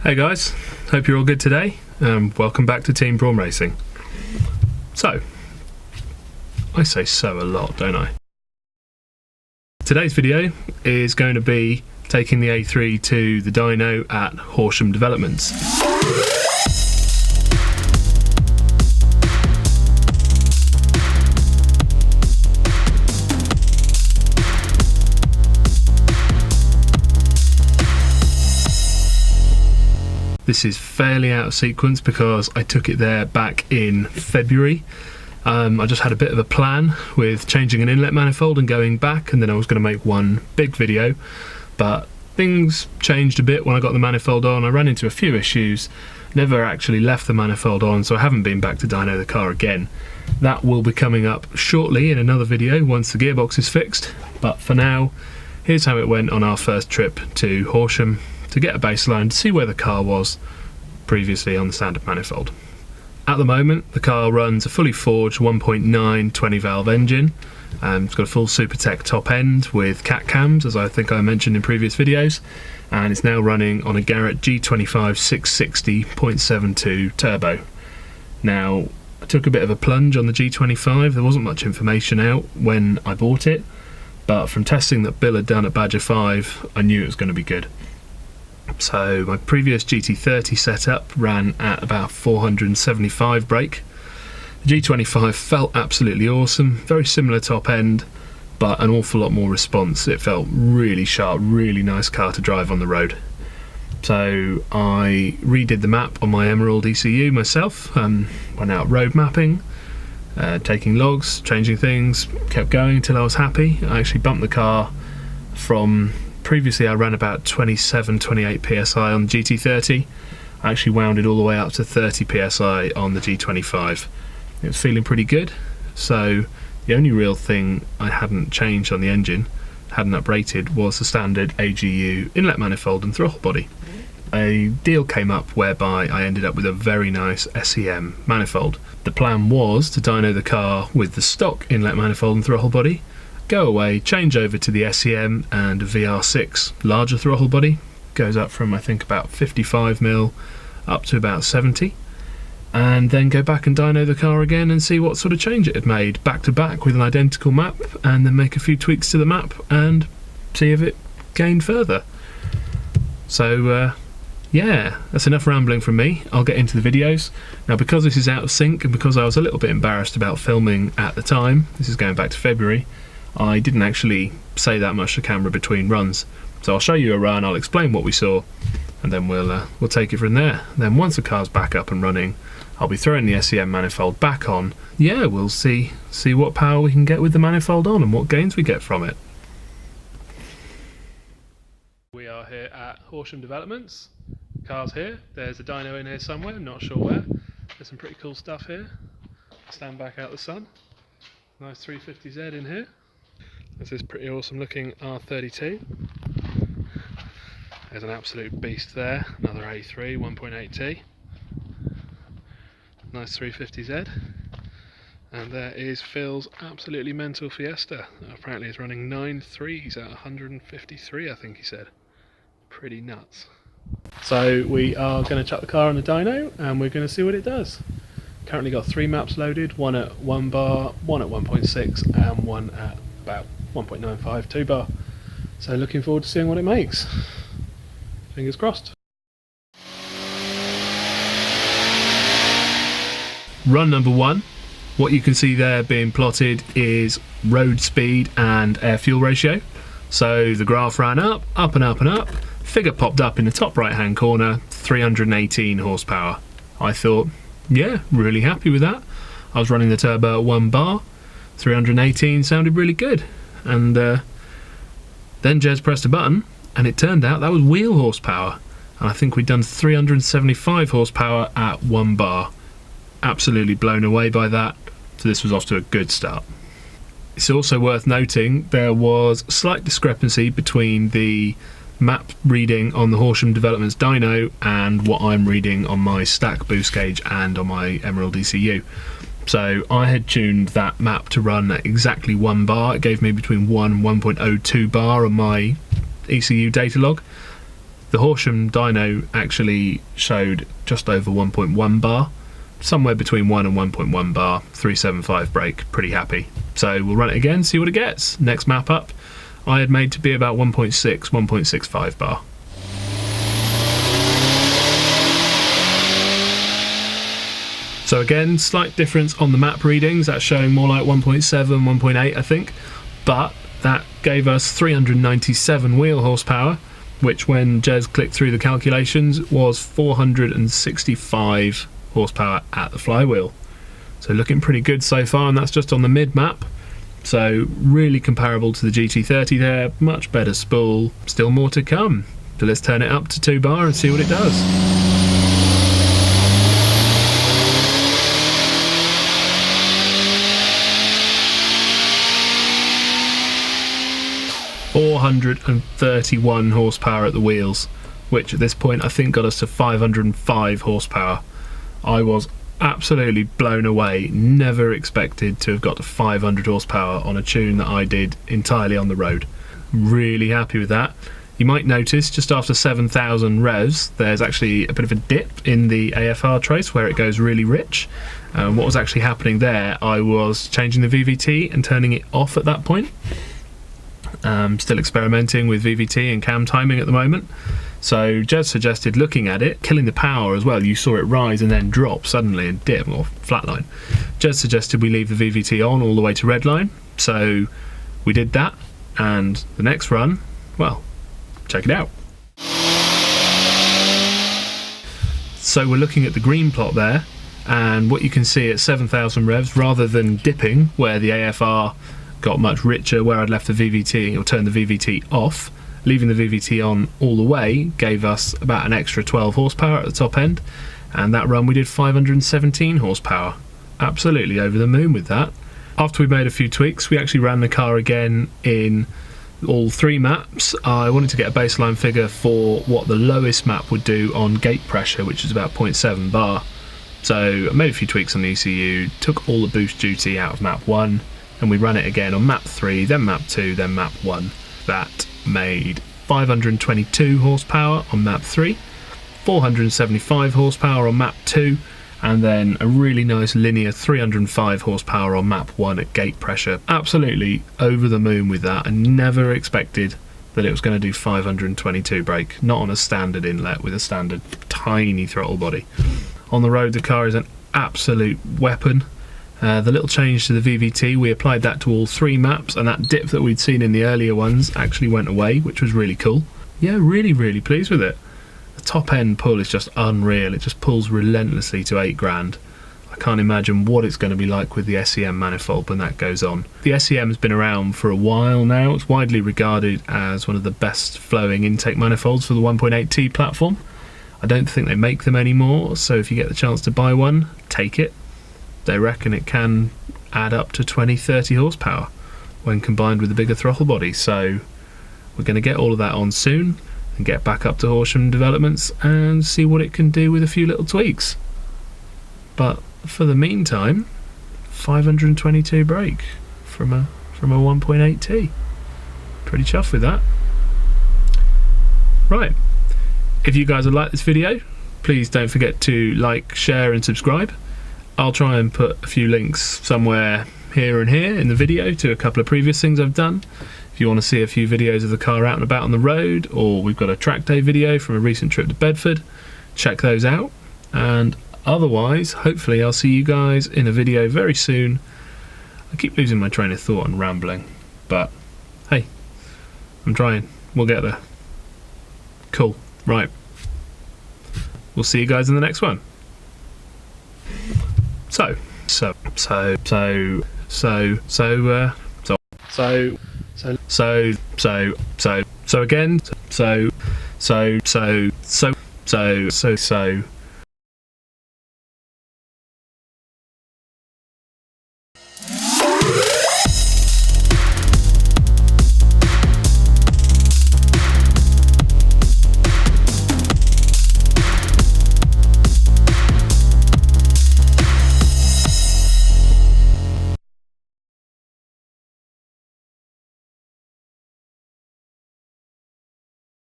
Hey guys, hope you're all good today. Welcome back to Team Prawn Racing. So, I say so a lot, don't I? Today's video is going to be taking the A3 to the dyno at Horsham Developments. This is fairly out of sequence because I took it there back in February. I just had a bit of a plan with changing an inlet manifold and going back, and then I was going to make one big video, but things changed a bit when I got the manifold on. I ran into a few issues, never actually left the manifold on, so I haven't been back to dyno the car again. That will be coming up shortly in another video once the gearbox is fixed, but for now, here's how it went on our first trip to Horsham to get a baseline to see where the car was previously on the standard manifold. At the moment, the car runs a fully forged 1.9 20 valve engine. It's got a full Supertech top end with cat cams, as I think I mentioned in previous videos, and it's now running on a Garrett G25 660.72 turbo. Now, I took a bit of a plunge on the G25. There wasn't much information out when I bought it, but from testing that Bill had done at Badger 5, I knew it was going to be good. So my previous GT30 setup ran at about 475 brake. The G25 felt absolutely awesome, very similar top end, but an awful lot more response. It felt really sharp, really nice car to drive on the road. So I redid the map on my Emerald ECU myself, went out road mapping, taking logs, changing things, kept going until I was happy. I actually bumped the car from... Previously I ran about 27-28 psi on the GT30. I actually wound it all the way up to 30 psi on the G25. It was feeling pretty good, so the only real thing I hadn't changed on the engine, hadn't uprated, was the standard AGU inlet manifold and throttle body. A deal came up whereby I ended up with a very nice SEM manifold. The plan was to dyno the car with the stock inlet manifold and throttle body, go away, change over to the SEM and a VR6 larger throttle body, goes up from I think about 55mm up to about 70, and then go back and dyno the car again and see what sort of change it had made back to back with an identical map, and then make a few tweaks to the map and see if it gained further. So yeah, that's enough rambling from me. I'll get into the videos. Now, because this is out of sync and because I was a little bit embarrassed about filming at the time, this is going back to February, I didn't actually say that much to camera between runs. So I'll show you a run, I'll explain what we saw, and then we'll take it from there. Then once the car's back up and running, I'll be throwing the SEM manifold back on. Yeah, we'll see what power we can get with the manifold on and what gains we get from it. We are here at Horsham Developments. The car's here. There's a dyno in here somewhere, I'm not sure where. There's some pretty cool stuff here. Stand back out the sun. Nice 350Z in here. There's this pretty awesome looking R32. There's an absolute beast there, another A3 1.8T. Nice 350Z. And there is Phil's absolutely mental Fiesta. Apparently it's running 9.3s at 153, I think he said. Pretty nuts. So we are going to chuck the car on the dyno and we're going to see what it does. Currently got 3 maps loaded, one at 1 bar, one at 1.6 and one at about 1.95 2 bar. So looking forward to seeing what it makes. Fingers crossed. Run number 1. What you can see there being plotted is road speed and air fuel ratio. So the graph ran up and up and up. Figure popped up in the top right hand corner, 318 horsepower. I thought, yeah, really happy with that. I was running the turbo at 1 bar, 318 sounded really good. And then Jez pressed a button and it turned out that was wheel horsepower. And I think we'd done 375 horsepower at 1 bar. Absolutely blown away by that, so this was off to a good start. It's also worth noting there was a slight discrepancy between the map reading on the Horsham Developments dyno and what I'm reading on my stack boost gauge and on my Emerald ECU. So I had tuned that map to run at exactly 1 bar. It gave me between 1 and 1.02 bar on my ECU data log. The Horsham dyno actually showed just over 1.1 bar, somewhere between 1 and 1.1 bar, 375 brake, pretty happy. So we'll run it again, see what it gets. Next map up, I had made to be about 1.6, 1.65 bar. So again, slight difference on the map readings, that's showing more like 1.7, 1.8 I think, but that gave us 397 wheel horsepower, which when Jez clicked through the calculations was 465 horsepower at the flywheel. So looking pretty good so far, and that's just on the mid map. So really comparable to the GT30 there, much better spool, still more to come. So let's turn it up to 2 bar and see what it does. 431 horsepower at the wheels, which at this point I think got us to 505 horsepower. I was absolutely blown away, never expected to have got to 500 horsepower on a tune that I did entirely on the road. Really happy with that. You might notice just after 7,000 revs there's actually a bit of a dip in the AFR trace where it goes really rich. What was actually happening there, I was changing the VVT and turning it off at that point. Still experimenting with VVT and cam timing at the moment. So Jez suggested looking at it, killing the power as well. You saw it rise and then drop suddenly and dip or flatline. Jez suggested we leave the VVT on all the way to redline. So we did that, and the next run, well, check it out. So we're looking at the green plot there, and what you can see at 7,000 revs, rather than dipping where the AFR got much richer where I'd left the VVT or turned the VVT off, leaving the VVT on all the way gave us about an extra 12 horsepower at the top end, and that run we did 517 horsepower. Absolutely over the moon with that. After we made a few tweaks, we actually ran the car again in all 3 maps. I wanted to get a baseline figure for what the lowest map would do on gate pressure, which is about 0.7 bar. So I made a few tweaks on the ECU, took all the boost duty out of map 1, and we ran it again on map 3, then map 2, then map 1. That made 522 horsepower on map 3, 475 horsepower on map 2, and then a really nice linear 305 horsepower on map 1 at gate pressure. Absolutely over the moon with that. I never expected that it was going to do 522 brake, not on a standard inlet with a standard tiny throttle body. On the road the car is an absolute weapon. The little change to the VVT, we applied that to all 3 maps, and that dip that we'd seen in the earlier ones actually went away, which was really cool. Yeah, really pleased with it. The top end pull is just unreal. It just pulls relentlessly to 8 grand. I can't imagine what it's going to be like with the SEM manifold when that goes on. The SEM has been around for a while now. It's widely regarded as one of the best flowing intake manifolds for the 1.8T platform. I don't think they make them anymore, so if you get the chance to buy one, take it. They reckon it can add up to 20-30 horsepower when combined with the bigger throttle body. So we're going to get all of that on soon and get back up to Horsham Developments and see what it can do with a few little tweaks. But for the meantime, 522 brake from a 1.8T. Pretty chuffed with that. Right, if you guys have liked this video, please don't forget to like, share and subscribe. I'll try and put a few links somewhere here and here in the video to a couple of previous things I've done. If you want to see a few videos of the car out and about on the road, or we've got a track day video from a recent trip to Bedford, check those out. And otherwise, hopefully I'll see you guys in a video very soon. I keep losing my train of thought and rambling, but hey, I'm trying. We'll get there. Cool. Right. We'll see you guys in the next one. So again,